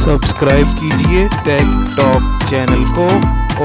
Subscribe कीजिए take talk channel को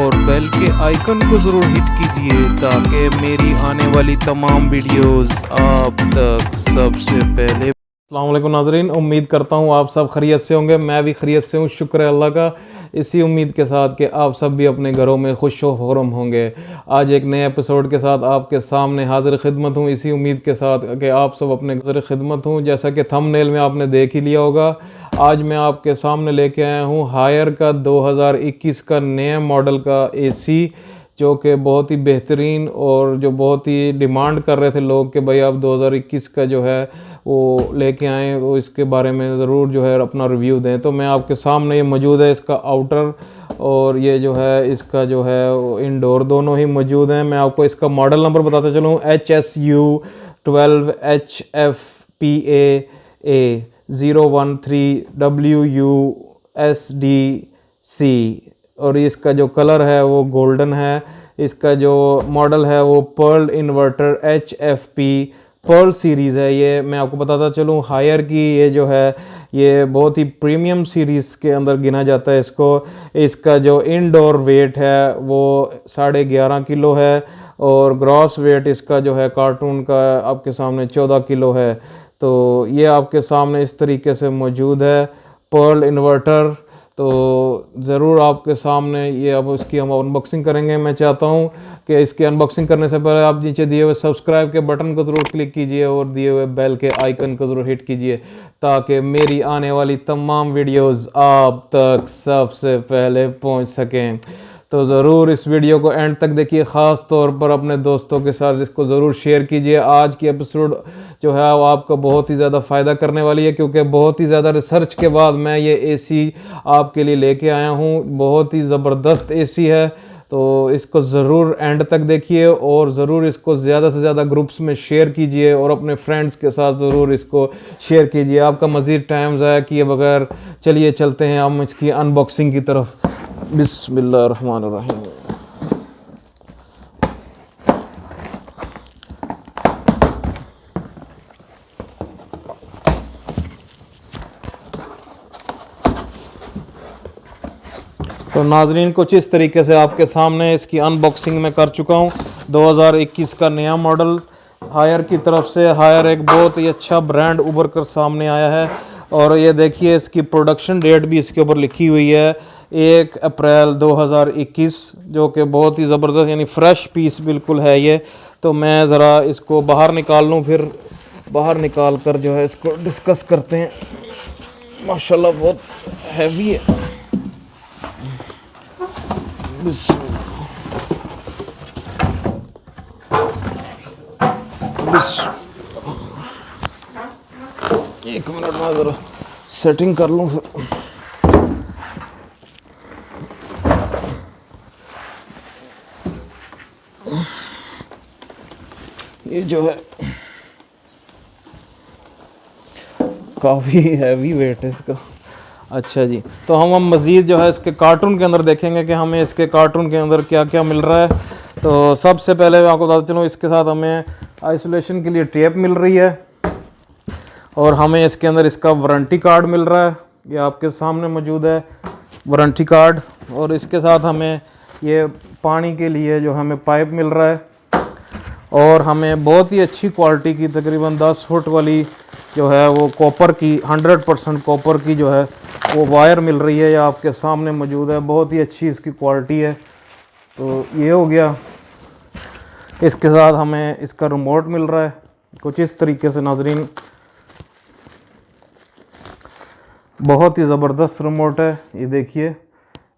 और बेल के आइकन को ज़रूर हिट कीजिए ताकि मेरी आने वाली तमाम वीडियोस आप तक सबसे पहले। अस्सलाम वालेकुम नाज़रीन, उम्मीद करता हूँ आप सब खैरियत से होंगे। मैं भी खैरियत से हूँ, शुक्र है अल्लाह का। इसी उम्मीद के साथ कि आप सब भी अपने घरों में खुश व खुर्रम होंगे। आज एक नए एपिसोड के साथ आपके सामने हाजिर खिदमत हूँ, इसी उम्मीद के साथ कि आप सब अपने हाजिर खिदमत हूँ। जैसा कि थंबनेल में आपने देख ही लिया होगा, आज मैं आपके सामने लेके आया हूँ हायर का 2021 का नया मॉडल का एसी, जो कि बहुत ही बेहतरीन और जो बहुत ही डिमांड कर रहे थे लोग कि भाई आप 2021 का जो है वो लेके आएँ, वो इसके बारे में ज़रूर जो है अपना रिव्यू दें। तो मैं आपके सामने ये मौजूद है, इसका आउटर और ये जो है इसका जो है वो इंडोर दोनों ही मौजूद हैं। मैं आपको इसका मॉडल नंबर बताता चलूँ, HSU12HFPAA 013WUSDC और इसका जो कलर है वो गोल्डन है। इसका जो मॉडल है वो Pearl inverter HFP Pearl series है। ये मैं आपको बताता चलूँ, हायर की ये जो है ये बहुत ही प्रीमियम सीरीज़ के अंदर गिना जाता है इसको। इसका जो इनडोर वेट है वो 11.5 किलो है और ग्रॉस वेट इसका जो है कार्टून का आपके सामने 14 किलो है। तो ये आपके सामने इस तरीके से मौजूद है पर्ल इन्वर्टर। तो ज़रूर आपके सामने ये अब इसकी हम अनबॉक्सिंग करेंगे। मैं चाहता हूँ कि इसकी अनबॉक्सिंग करने से पहले आप नीचे दिए हुए सब्सक्राइब के बटन को ज़रूर क्लिक कीजिए और दिए हुए बेल के आइकन को ज़रूर हिट कीजिए ताकि मेरी आने वाली तमाम वीडियोस आप तक सबसे पहले पहुँच सकें। तो ज़रूर इस वीडियो को एंड तक देखिए, ख़ास तौर पर अपने दोस्तों के साथ इसको ज़रूर शेयर कीजिए। आज की एपिसोड जो है वो आपका बहुत ही ज़्यादा फ़ायदा करने वाली है, क्योंकि बहुत ही ज़्यादा रिसर्च के बाद मैं ये एसी आपके लिए लेके आया हूँ। बहुत ही ज़बरदस्त एसी है, तो इसको ज़रूर एंड तक देखिए और ज़रूर इसको ज़्यादा से ज़्यादा ग्रुप्स में शेयर कीजिए और अपने फ्रेंड्स के साथ ज़रूर इसको शेयर कीजिए। आपका मज़ीद टाइम ज़ाया किए बगैर चलिए चलते हैं हम इसकी अनबॉक्सिंग की तरफ। बिस्मिल्लाहिर्रहमानिर्रहीम। तो नाजरीन, कुछ इस तरीके से आपके सामने इसकी अनबॉक्सिंग में कर चुका हूँ। 2021 का नया मॉडल हायर की तरफ से। हायर एक बहुत ही अच्छा ब्रांड उभर कर सामने आया है और ये देखिए इसकी प्रोडक्शन डेट भी इसके ऊपर लिखी हुई है 1 अप्रैल 2021, जो कि बहुत ही ज़बरदस्त यानी फ़्रेश पीस बिल्कुल है ये। तो मैं ज़रा इसको बाहर निकाल लूँ, फिर बाहर निकाल कर जो है इसको डिस्कस करते हैं। माशाल्लाह बहुत हैवी है। एक मिनट में ज़रा सेटिंग कर लूँ फिर। ये जो है काफ़ी हैवी वेट है इसका। अच्छा जी, तो हम मज़ीद जो है इसके कार्टून के अंदर देखेंगे कि हमें इसके कार्टून के अंदर क्या क्या मिल रहा है। तो सबसे पहले मैं आपको बताता चलूँ, इसके साथ हमें आइसोलेशन के लिए टेप मिल रही है और हमें इसके अंदर इसका वारंटी कार्ड मिल रहा है। ये आपके सामने मौजूद है वारंटी कार्ड। और इसके साथ हमें ये पानी के लिए जो हमें पाइप मिल रहा है और हमें बहुत ही अच्छी क्वालिटी की तकरीबन 10 फुट वाली जो है वो कॉपर की 100% कॉपर की जो है वो वायर मिल रही है। ये आपके सामने मौजूद है, बहुत ही अच्छी इसकी क्वालिटी है। तो ये हो गया। इसके साथ हमें इसका रिमोट मिल रहा है कुछ इस तरीके से। नाजरीन, बहुत ही ज़बरदस्त रिमोट है। ये देखिए,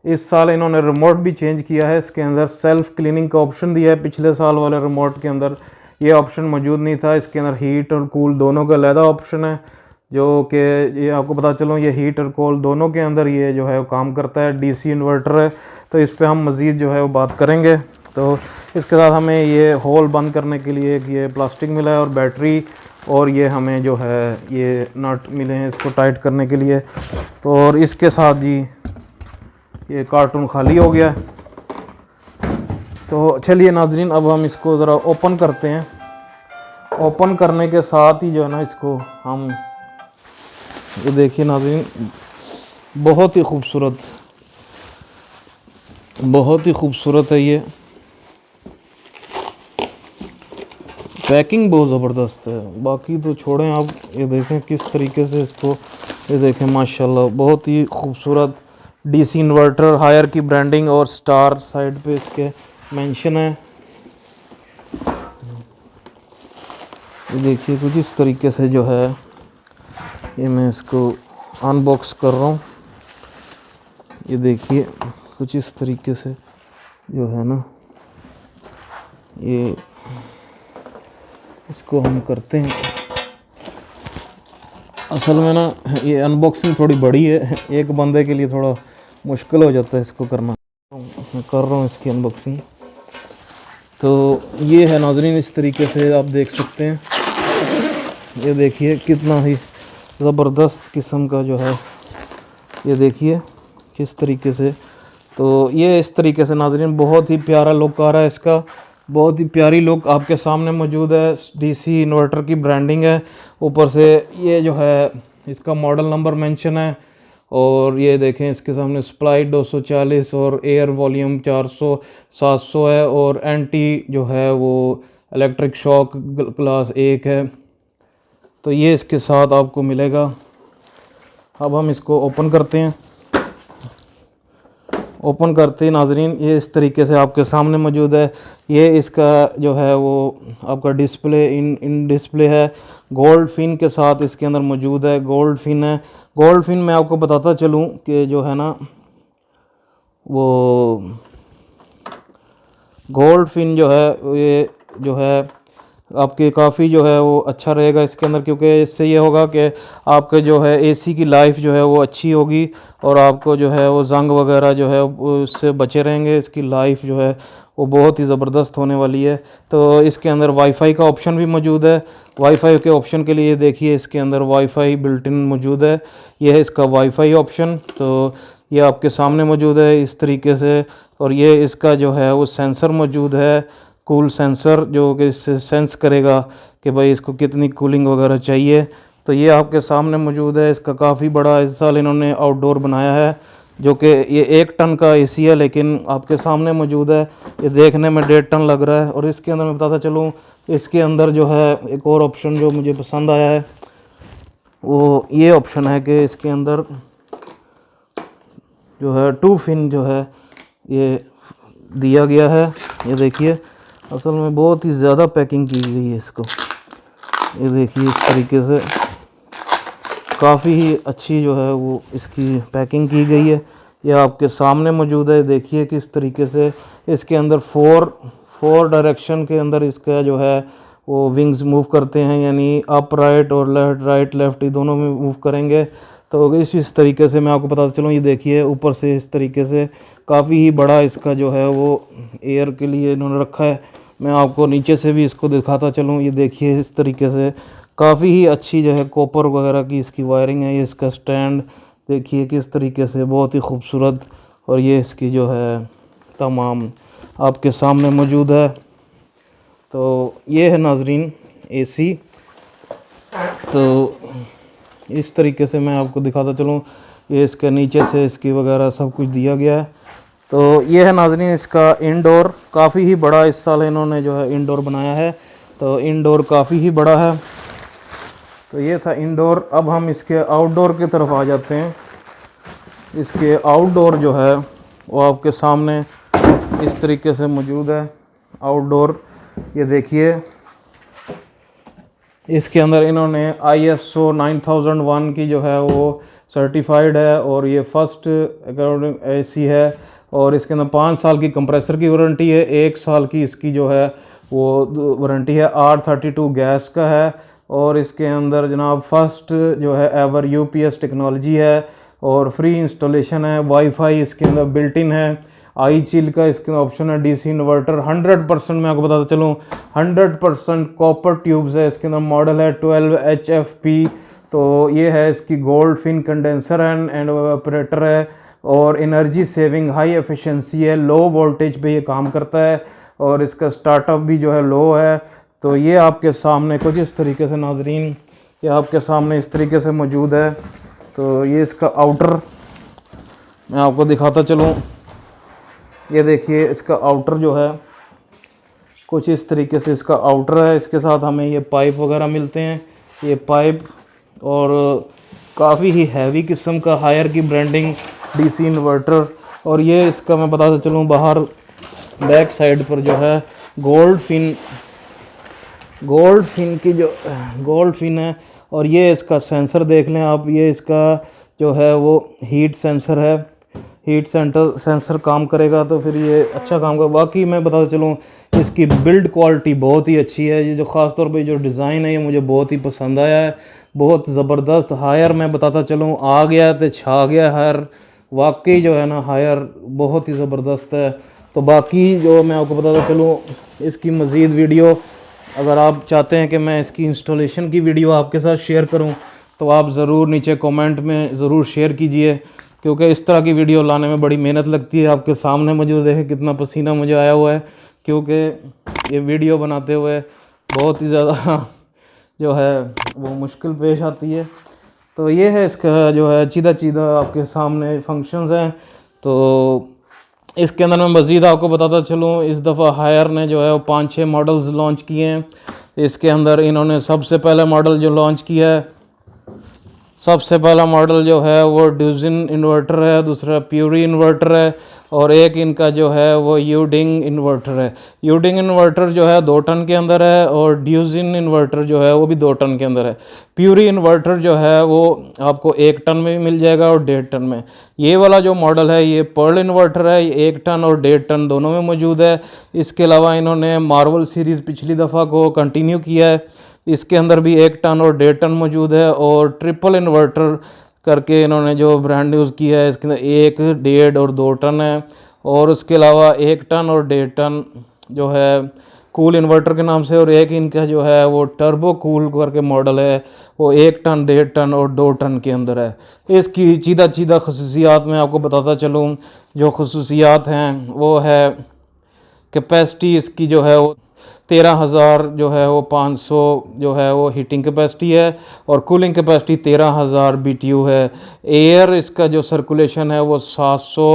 इस साल इन्होंने रिमोट भी चेंज किया है। इसके अंदर सेल्फ़ क्लीनिंग का ऑप्शन दिया है। पिछले साल वाले रिमोट के अंदर ये ऑप्शन मौजूद नहीं था। इसके अंदर हीट और कूल दोनों का अलग ऑप्शन है, जो कि ये आपको पता चलूँ ये हीट और कूल दोनों के अंदर ये जो है वो काम करता है। डीसी इन्वर्टर है, तो इस पे हम मज़ीद जो है वो बात करेंगे। तो इसके साथ हमें ये होल बंद करने के लिए ये प्लास्टिक मिला है और बैटरी, और ये हमें जो है ये नट मिले हैं इसको टाइट करने के लिए। तो और इसके साथ जी ये कार्टून खाली हो गया। तो चलिए नाजरीन, अब हम इसको ज़रा ओपन करते हैं। ओपन करने के साथ ही जो है ना इसको हम ये देखिए नाज़रीन, बहुत ही खूबसूरत है ये। पैकिंग बहुत ज़बरदस्त है। बाकी तो छोड़ें आप, ये देखें किस तरीके से इसको, ये देखें माशाल्लाह बहुत ही खूबसूरत डीसी इन्वर्टर, हायर की ब्रांडिंग और स्टार साइड पे इसके मेंशन है। ये देखिए कुछ इस तरीके से जो है, ये मैं इसको अनबॉक्स कर रहा हूँ। ये देखिए कुछ इस तरीके से जो है ना, ये इसको हम करते हैं। असल में ना ये अनबॉक्सिंग थोड़ी बड़ी है, एक बंदे के लिए थोड़ा मुश्किल हो जाता है इसको करना। मैं कर रहा हूँ इसकी अनबॉक्सिंग। तो ये है नाज़रीन, इस तरीके से आप देख सकते हैं। ये देखिए कितना ही ज़बरदस्त किस्म का जो है, ये देखिए किस तरीके से। तो ये इस तरीके से नाज़रीन बहुत ही प्यारा लुक आ रहा है इसका, बहुत ही प्यारी लुक आपके सामने मौजूद है। डीसी इन्वर्टर की ब्रांडिंग है, ऊपर से ये जो है इसका मॉडल नंबर मेंशन है। और ये देखें इसके सामने सप्लाई 240 और एयर वॉल्यूम 400-700 है, और एंटी जो है वो इलेक्ट्रिक शॉक क्लास 1 है। तो ये इसके साथ आपको मिलेगा। अब हम इसको ओपन करते हैं। ओपन करते ही नाजरीन ये इस तरीके से आपके सामने मौजूद है। ये इसका जो है वो आपका डिस्प्ले इन डिस्प्ले है, गोल्ड फिन के साथ इसके अंदर मौजूद है। गोल्ड फिन है। गोल्ड फिन मैं आपको बताता चलूँ कि जो है ना वो गोल्ड फिन जो है ये जो है आपके काफ़ी जो है वो अच्छा रहेगा इसके अंदर, क्योंकि इससे ये होगा कि आपके जो है एसी की लाइफ जो है वो अच्छी होगी, और आपको जो है वो जंग वगैरह जो है उससे बचे रहेंगे। इसकी लाइफ जो है वो बहुत ही ज़बरदस्त होने वाली है। तो इसके अंदर वाईफाई का ऑप्शन भी मौजूद है। वाईफाई के ऑप्शन के लिए देखिए इसके अंदर वाईफाई बिल्ट इन मौजूद है। यह है इसका वाईफाई ऑप्शन। तो ये आपके सामने मौजूद है इस तरीके से। और ये इसका जो है वो सेंसर मौजूद है, कूल सेंसर, जो कि इससे सेंस करेगा कि भाई इसको कितनी कूलिंग वगैरह चाहिए। तो ये आपके सामने मौजूद है। इसका काफ़ी बड़ा इस साल इन्होंने आउटडोर बनाया है, जो कि ये 1 टन का एसी है, लेकिन आपके सामने मौजूद है। ये देखने में 1.5 टन लग रहा है। और इसके अंदर मैं बताता चलूँ, इसके अंदर जो है एक और ऑप्शन जो मुझे पसंद आया है वो ये ऑप्शन है कि इसके अंदर जो है 2 फिन जो है ये दिया गया है। ये देखिए असल में बहुत ही ज़्यादा पैकिंग की गई है इसको। ये देखिए इस तरीके से काफ़ी ही अच्छी जो है वो इसकी पैकिंग की गई है। ये आपके सामने मौजूद है। देखिए किस तरीके से इसके अंदर फोर डायरेक्शन के अंदर इसका जो है वो विंग्स मूव करते हैं, यानी अप राइट और राइट लेफ्ट दोनों में मूव करेंगे। तो इस तरीके से मैं आपको बताता चलूँ, ये देखिए ऊपर से इस तरीके से काफ़ी ही बड़ा इसका जो है वो एयर के लिए इन्होंने रखा है। मैं आपको नीचे से भी इसको दिखाता चलूँ। ये देखिए इस तरीके से काफ़ी ही अच्छी जो है कॉपर वगैरह की इसकी वायरिंग है। ये इसका स्टैंड देखिए किस तरीके से बहुत ही खूबसूरत, और ये इसकी जो है तमाम आपके सामने मौजूद है। तो ये है नाजरीन एसी। तो इस तरीके से मैं आपको दिखाता चलूँ, ये इसके नीचे से इसकी वगैरह सब कुछ दिया गया है। तो ये है नाजरीन इसका इंडोर। काफ़ी ही बड़ा इस साल इन्होंने जो है इंडोर बनाया है। तो इंडोर काफ़ी ही बड़ा है। तो ये था इंडोर। अब हम इसके आउटडोर की तरफ आ जाते हैं। इसके आउटडोर जो है वो आपके सामने इस तरीके से मौजूद है। आउटडोर ये देखिए, इसके अंदर इन्होंने ISO 9001 की जो है वो सर्टिफाइड है, और ये फर्स्ट अकॉर्डिंग एसी है। और इसके अंदर 5 साल की कंप्रेसर की वारंटी है, 1 साल की इसकी जो है वो वारंटी है। R32 गैस का है। और इसके अंदर जनाब फर्स्ट जो है एवर UPS टेक्नोलॉजी है, और फ्री इंस्टॉलेशन है। वाईफाई इसके अंदर बिल्ट इन है। आई चिल का इसके ऑप्शन है। डीसी इन्वर्टर 100%, मैं आपको बताता चलूँ 100% कॉपर ट्यूब्स है। इसके अंदर मॉडल है 12 HFP। तो ये है इसकी gold fin condenser and operator है, और एनर्जी सेविंग हाई एफिशिएंसी है। लो वोल्टेज पे ये काम करता है, और इसका स्टार्टअप भी जो है लो है। तो ये आपके सामने कुछ इस तरीके से नाजरीन, ये आपके सामने इस तरीके से मौजूद है। तो ये इसका आउटर मैं आपको दिखाता चलूँ। ये देखिए इसका आउटर जो है कुछ इस तरीके से इसका आउटर है। इसके साथ हमें ये पाइप वगैरह मिलते हैं, ये पाइप, और काफ़ी ही हैवी किस्म का हायर की ब्रांडिंग डीसी इन्वर्टर। और ये इसका मैं बताता चलूँ, बाहर बैक साइड पर जो है गोल्ड फिन है। और ये इसका सेंसर देख लें आप, ये इसका जो है वो हीट सेंसर है। हीट सेंसर काम करेगा तो फिर ये अच्छा काम करेगा। बाकी मैं बताता चलूँ इसकी बिल्ड क्वालिटी बहुत ही अच्छी है। ये जो ख़ास तौर पे जो डिज़ाइन है ये मुझे बहुत ही पसंद आया है, बहुत ज़बरदस्त। हायर मैं बताता चलूँ आ गया तो छा गया हायर, वाकई जो है ना हायर बहुत ही ज़बरदस्त है। तो बाकी जो मैं आपको बताता चलूँ, इसकी मज़ीद वीडियो अगर आप चाहते हैं कि मैं इसकी इंस्टॉलेशन की वीडियो आपके साथ शेयर करूं तो आप ज़रूर नीचे कमेंट में ज़रूर शेयर कीजिए, क्योंकि इस तरह की वीडियो लाने में बड़ी मेहनत लगती है। आपके सामने मुझे देखें कितना पसीना मुझे आया हुआ है, क्योंकि ये वीडियो बनाते हुए बहुत ही ज़्यादा जो है वो मुश्किल पेश आती है। तो ये है इसका जो है सीधा आपके सामने फंक्शंस हैं। तो इसके अंदर मैं मज़ीद आपको बताता चलूँ, इस दफ़ा हायर ने जो है वो 5-6 मॉडल्स लॉन्च किए हैं। इसके अंदर इन्होंने सबसे पहला मॉडल जो लॉन्च किया है, सबसे पहला मॉडल जो है वो ड्यूजिन इन्वर्टर है, दूसरा प्यूरी इन्वर्टर है, और एक इनका जो है वो यूडिंग इन्वर्टर है। यूडिंग इन्वर्टर जो है 2 टन के अंदर है, और ड्यूजिन इन्वर्टर जो है वो भी 2 टन के अंदर है। प्यूरी इन्वर्टर जो है वो आपको 1 टन में भी मिल जाएगा और 1.5 टन में। ये वाला जो मॉडल है ये पर्ल इन्वर्टर है, ये 1 टन और 1.5 टन दोनों में मौजूद है। इसके अलावा इन्होंने मार्वल सीरीज़ पिछली दफ़ा को कंटिन्यू किया है, इसके अंदर भी 1 टन और 1.5 टन मौजूद है। और ट्रिपल इन्वर्टर करके इन्होंने जो ब्रांड यूज़ किया है, इसके अंदर 1, 1.5 और 2 टन है। और उसके अलावा 1 टन और 1.5 टन जो है कूल इन्वर्टर के नाम से, और एक इनका जो है वो टर्बो कूल करके मॉडल है, वो 1 टन, 1.5 टन और 2 टन के अंदर है। इसकी सीधा खसूसियात मैं आपको बताता चलूँ। जो खसूसियात हैं वो है कैपेसिटी इसकी जो है वो 13,000 जो है वो 500 जो है वो हीटिंग कैपेसिटी है, और कूलिंग कैपेसिटी 13,000 BTU है। एयर इसका जो सर्कुलेशन है वो 700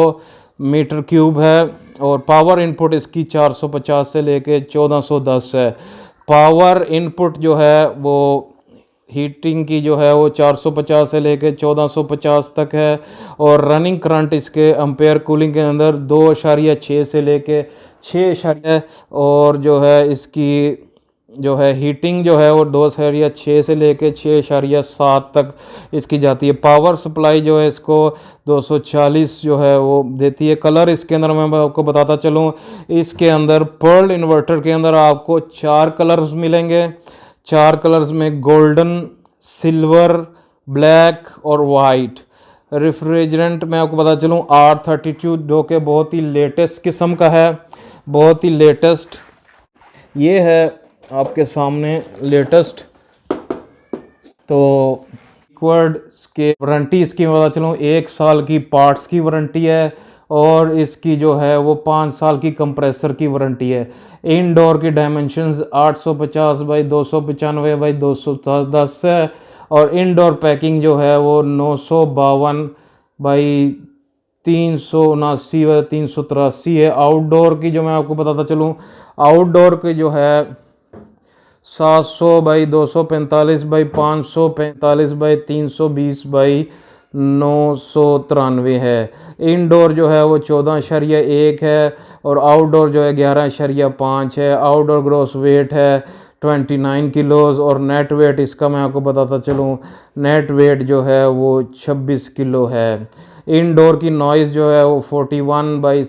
मीटर क्यूब है, और पावर इनपुट इसकी 450 से लेके 1410 है। पावर इनपुट जो है वो हीटिंग की जो है वो 450 से लेके 1450 तक है, और रनिंग करंट इसके एम्पेयर कूलिंग के अंदर 2.6 से लेके 6, और जो है इसकी जो है हीटिंग जो है वो 2.6 से लेके 6.7 तक इसकी जाती है। पावर सप्लाई जो है इसको 240 जो है वो देती है। कलर इसके अंदर मैं आपको बताता चलूँ, इसके अंदर पर्ल इन्वर्टर के अंदर आपको 4 कलर्स मिलेंगे। 4 कलर्स में गोल्डन, सिल्वर, ब्लैक और वाइट। रेफ्रिजरेंट मैं आपको बता चलूँ R32 जो कि बहुत ही लेटेस्ट किस्म का है, बहुत ही लेटेस्ट। ये है आपके सामने लेटेस्ट। तो लिक्विड के वारंटी इसकी मैं बता चलूँ 1 साल की पार्ट्स की वारंटी है, और इसकी जो है वो 5 साल की कंप्रेसर की वारंटी है। इनडोर की डायमेंशंस 850 बाई 295 बाई 210 है, और इनडोर पैकिंग जो है वो 952 बाई 379 व 383 है। आउटडोर की जो मैं आपको बताता चलूँ, आउटडोर की जो है 700 बाई 245 बाई 545 बाई 320 बाई 993 है। इनडोर जो है वो 14.1 है, और आउटडोर जो है 11.5 है। आउटडोर ग्रॉस वेट है 29 किलोज़, और नेट वेट इसका मैं आपको बताता चलूँ, नेट वेट जो है वो 26 किलो है। इनडोर की नॉइज़ जो है वो 41 बाई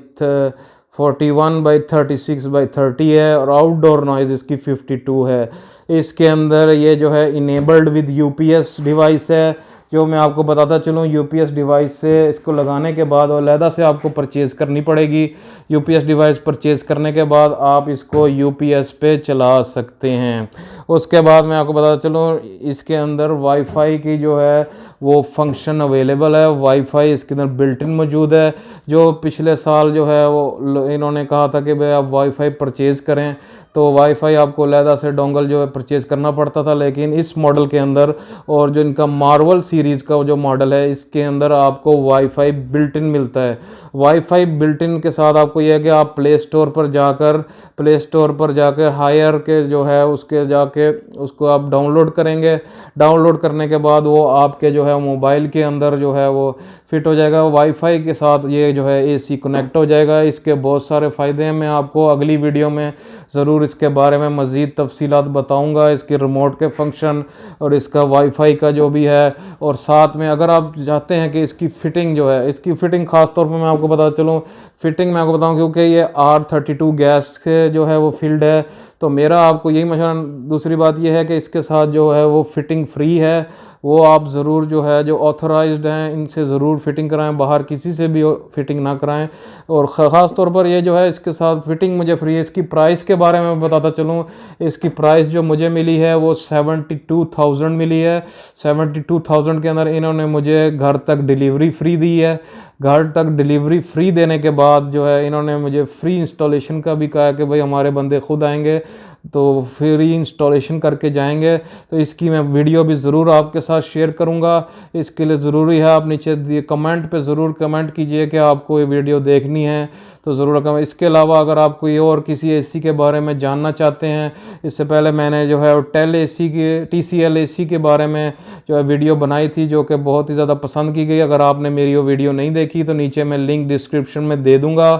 36 बाई 30 है, और आउटडोर नॉइज़ इसकी 52 है। इसके अंदर ये जो है इनेबल्ड विद यूपीएस डिवाइस है, जो मैं आपको बताता चलूँ यूपीएस डिवाइस से इसको लगाने के बाद और अलहदा से आपको परचेज़ करनी पड़ेगी। यूपीएस डिवाइस परचेज़ करने के बाद आप इसको यूपीएस पे चला सकते हैं। उसके बाद मैं आपको बताता चलूँ इसके अंदर वाईफाई की जो है वो फंक्शन अवेलेबल है। वाईफाई इसके अंदर बिल्ट इन मौजूद है। जो पिछले साल जो है वो इन्होंने कहा था कि भाई आप वाईफाई परचेज़ करें, तो वाईफाई आपको अलहदा से डोंगल जो है परचेज़ करना पड़ता था, लेकिन इस मॉडल के अंदर और जो इनका मार्वल सीरीज़ का जो मॉडल है इसके अंदर आपको वाईफाई बिल्ट इन मिलता है। वाईफाई बिल्ट इन के साथ आपको यह है कि आप प्ले स्टोर पर जाकर हायर के जो है उसके जाके उसको आप डाउनलोड करेंगे। डाउनलोड करने के बाद वो आपके जो है मोबाइल के अंदर जो है वो फिट हो जाएगा। वाईफाई के साथ ये जो है एसी कनेक्ट हो जाएगा। इसके बहुत सारे फ़ायदे हैं, मैं आपको अगली वीडियो में ज़रूर इसके बारे में मज़ीद तफसीलात बताऊंगा, इसके रिमोट के फंक्शन और इसका वाईफाई का जो भी है। और साथ में अगर आप चाहते हैं कि इसकी फ़िटिंग जो है, इसकी फ़िटिंग ख़ास तौर पर मैं आपको बता चलूँ, फ़िटिंग मैं आपको बताऊँ क्योंकि ये R32 गैस के जो है वो फील्ड है, तो मेरा आपको यही मशवरा। दूसरी बात यह है कि इसके साथ जो है वो फ़िटिंग फ्री है, वो आप ज़रूर जो है जो ऑथराइज्ड हैं इनसे ज़रूर फ़िटिंग कराएं, बाहर किसी से भी फ़िटिंग ना कराएं। और ख़ास तौर पर ये जो है इसके साथ फ़िटिंग मुझे फ्री है। इसकी प्राइस के बारे में बताता चलूँ, इसकी प्राइस जो मुझे मिली है वो 72,000 मिली है। 72,000 के अंदर इन्होंने मुझे घर तक डिलीवरी फ्री दी है। घर तक डिलीवरी फ्री देने के बाद जो है इन्होंने मुझे फ्री इंस्टॉलेशन का भी कहा है कि भाई हमारे बंदे खुद आएंगे तो फ्री इंस्टॉलेशन करके जाएंगे। तो इसकी मैं वीडियो भी ज़रूर आपके साथ शेयर करूंगा। इसके लिए ज़रूरी है आप नीचे दिए कमेंट पे ज़रूर कमेंट कीजिए कि आपको ये वीडियो देखनी है, तो ज़रूर कमेंट। इसके अलावा अगर आप कोई और किसी एसी के बारे में जानना चाहते हैं, इससे पहले मैंने जो है टेल एसी के TCL एसी के बारे में जो है वीडियो बनाई थी जो कि बहुत ही ज़्यादा पसंद की गई। अगर आपने मेरी वो वीडियो नहीं देखी तो नीचे मैं लिंक डिस्क्रिप्शन में दे दूँगा,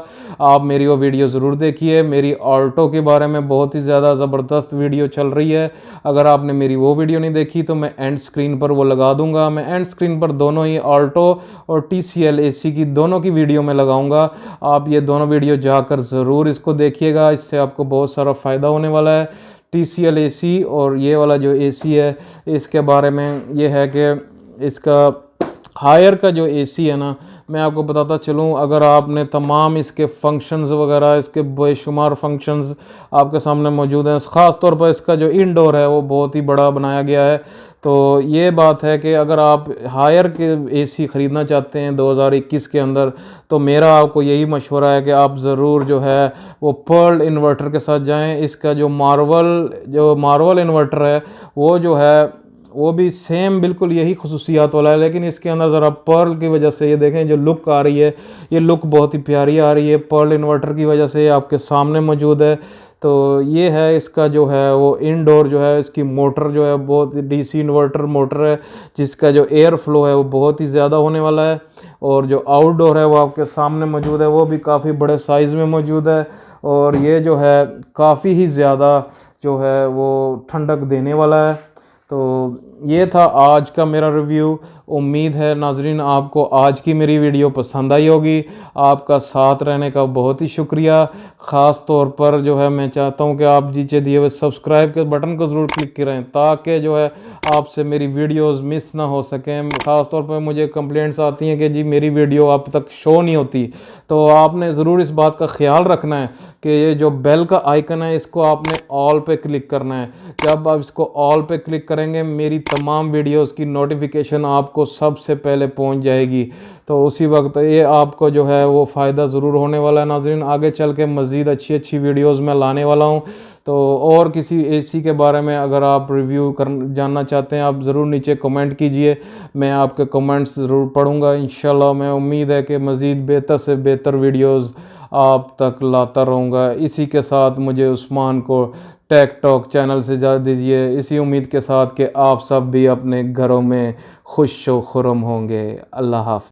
आप मेरी वो वीडियो ज़रूर देखिए। मेरी ऑल्टो के बारे में बहुत ही ज़्यादा ज़बरदस्त वीडियो चल रही है, अगर आपने मेरी वो वीडियो नहीं देखी तो मैं एंड स्क्रीन पर वो लगा दूंगा। मैं एंड स्क्रीन पर दोनों ही ऑल्टो और TCL एसी की दोनों की वीडियो में लगाऊंगा। आप ये दोनों वीडियो जाकर ज़रूर इसको देखिएगा, इससे आपको बहुत सारा फ़ायदा होने वाला है। TCL एसी और ये वाला जो एसी है इसके बारे में ये है कि इसका हायर का जो एसी है ना, मैं आपको बताता चलूँ, अगर आपने तमाम इसके फंक्शंस वगैरह, इसके बेशुमार फंक्शंस आपके सामने मौजूद हैं। ख़ास तौर पर इसका जो इंडोर है वो बहुत ही बड़ा बनाया गया है। तो ये बात है कि अगर आप हायर के एसी ख़रीदना चाहते हैं 2021 के अंदर, तो मेरा आपको यही मशवरा है कि आप ज़रूर जो है वो पर्ल इन्वर्टर के साथ जाएं। इसका जो मार्वल इन्वर्टर है वो जो है वो भी सेम बिल्कुल यही खसूसियात वाला है, लेकिन इसके अंदर ज़रा पर्ल की वजह से ये देखें जो लुक आ रही है, ये लुक बहुत ही प्यारी आ रही है पर्ल इन्वर्टर की वजह से। आपके सामने मौजूद है। तो ये है इसका जो है वो इंडोर जो है, इसकी मोटर जो है बहुत DC इन्वर्टर मोटर है, जिसका जो एयर फ्लो है वो बहुत ही ज़्यादा होने वाला है। और जो आउटडोर है वो आपके सामने मौजूद है, वो भी काफ़ी बड़े साइज़ में मौजूद है। और ये जो है काफ़ी ही ज़्यादा जो है वो ठंडक देने वाला है। तो ये था आज का मेरा रिव्यू। उम्मीद है नाजरीन आपको आज की मेरी वीडियो पसंद आई होगी। आपका साथ रहने का बहुत ही शुक्रिया। ख़ास तौर पर जो है मैं चाहता हूं कि आप नीचे दिए हुए सब्सक्राइब के बटन को ज़रूर क्लिक करें ताकि जो है आपसे मेरी वीडियोस मिस ना हो सकें। ख़ास तौर पर मुझे कंप्लेंट्स आती हैं कि जी मेरी वीडियो आप तक शो नहीं होती, तो आपने ज़रूर इस बात का ख्याल रखना है कि ये जो बेल का आइकन है इसको आपने ऑल पे क्लिक करना है। जब आप इसको ऑल पे क्लिक करेंगे मेरी तमाम वीडियोस की नोटिफिकेशन आपको सबसे पहले पहुंच जाएगी। तो उसी वक्त ये आपको जो है वो फ़ायदा ज़रूर होने वाला है। नाज़रीन आगे चल के मज़ीद अच्छी वीडियोस मैं लाने वाला हूं। तो और किसी एसी के बारे में अगर आप रिव्यू जानना चाहते हैं आप ज़रूर नीचे कमेंट कीजिए, मैं आपके कमेंट्स ज़रूर पढ़ूंगा इंशाल्लाह। मैं उम्मीद है कि मज़ीद बेहतर से बेहतर वीडियोस आप तक लाता रहूँगा। इसी के साथ मुझे उस्मान को टेक टॉक चैनल से इजाज़त दीजिए, इसी उम्मीद के साथ कि आप सब भी अपने घरों में खुश व खुर्रम होंगे। अल्लाह हाफ़िज़।